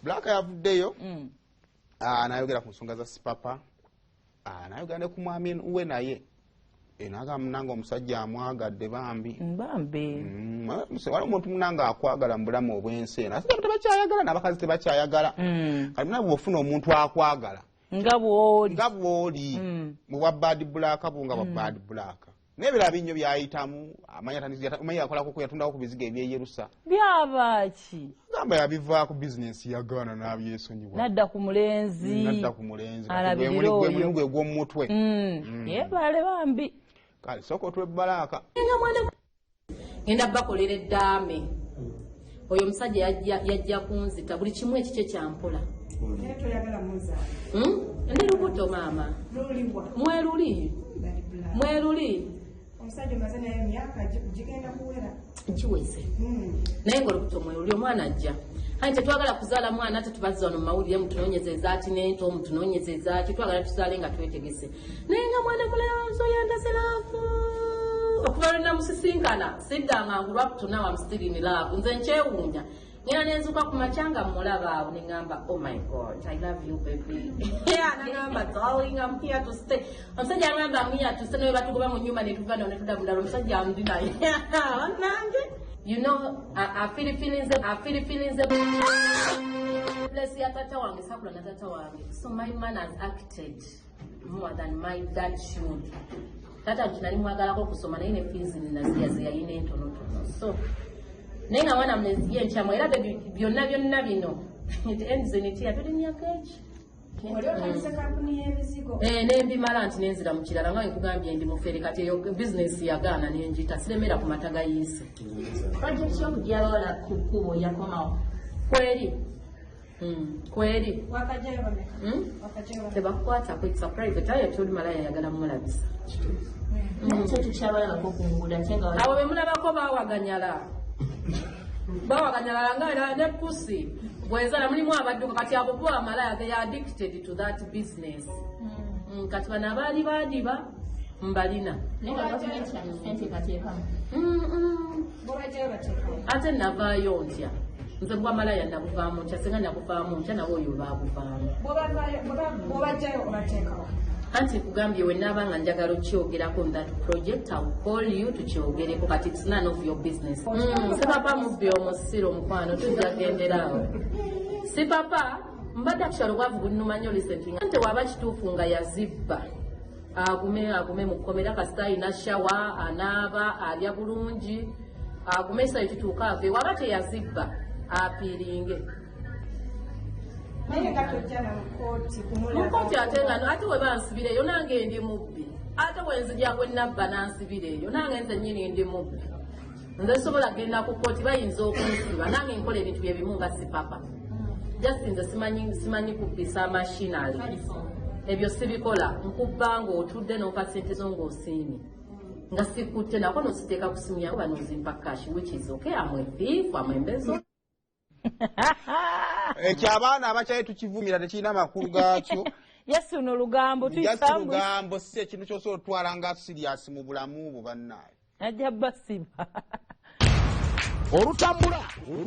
Black yavuddeyo n'ayogera ku nsonga za sipapa n'ayogera ne ku mwami uwe naye n'agamba munange omusajja amwagadde bambi waliwo omuntu munange akwagala mu bulamu obw'ensi eno asajja tebakyayagala n'abakazi tebakyayagala kati munange bw'ofuna omuntu akwagala nga bw'oli mu bwa bad black bunga bwa bad black n'ebirala binnyo byayitamu amanyi akolako ku yatundako ku bizigo ebyeyerusa byabaki gamba yabiva ku bizinesi yagaana n'abyesonyiwa nadda ku mulenzi mulimu gwe gw'omutwe yeebale bambi kale sooka otwe balaaka ngenda bakolera eddaame oyo omusajja yajja kunzita buli kimu ekikye kyampola ndi lubuto maama mweruli omusajja maze naye emyaka gigenda kuwera kiweze naye ngaolubuto mweruli omwana ajja kale tetwagala kuzaala mwana ate tubazza wano mu mawulire mutunoonyezeza ati nento mutunoonyezeza ki twagala tuzaale nga twetegese naye nga mwana mulenzi oyandaselaavu okuva lwenamusisinkana siddanga ngulwa kutunawa mstirini laavu nze nkyewuunya ngenda nenzuka ku makyanga mulaba awo neŋŋamba oh my god I love you baby nagamba darling I'm here to stay omusajja agamba I'm here to stay nawe batugoba mu nnyumba netuva nawo netudda mudala omusajja amundi naye nange you know I feel feelings bless ya tata wange sakula na tata wange so my man has acted more than my dad should tata nali mwagalako kusoma naye ne fees ninaziyaziya yina entonotono so naye nga mwana mulezi ye nkyamwe era byonna bino it ends in it yatuli myaka eki nembimala nti nenzira mu kirala nga nkugambye ndi mufere kati eyo bizinesi yagaana nenjita siremera ku mataga y'isi project y'okujalola ku kkubo yakomawo kweri tebakukwatako it's a private ayo toli malaya yagala mulabisa abo bemulabako bawaganyala nga ne pussy bwezala mulimu abadduka kati abo bo amalaya they are addicted to that business kati bano abaali badiba mbalina ate navaayo ntya nze bwa malaya nabuvaamu ntya senga nabuvaamu ntya nawe oyo baabuvaamu anti kugambye we naaba nga njagala okyogerako that project I'll call you tukyogereko kati it's none of your business si papa mubbi omusiro mukwano tujagenderaawo si papa mbadde akukyalo bwavu bunnumanya olisentinga nti waba kituufu nga yazibba agume mu kkomera kasita alina shawa anaaba alya bulungi agume esayo tutuuka ave waba teyazibba apiiringe mukooti ate nga ate we bansibireeyo nange ndi mubbi ate bwenzija gwe nabba nansibireeyo nange nze nnyini ndi mubbi nze sobola genda ku kooti bayinza okunsiba nange nkola ebintu byebimu nga sipapa just nze simanyi kubbisa mashinali ebyo sibikola nkubba ng'otudde n'opa sente zo ng'osiimye nga sikutte nako nositeeka ku simu yange banozimpa cash which is okay amwefiifu amwembezo ekyo abaana abakyaye tukivumira tekirina amakulu gaakyo yesu n'olugambo lugambo si ekintu kyosobola otwala nga serious mu bulamu bwo bannaye ajja basiba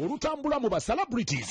olutambula mu ba celebrities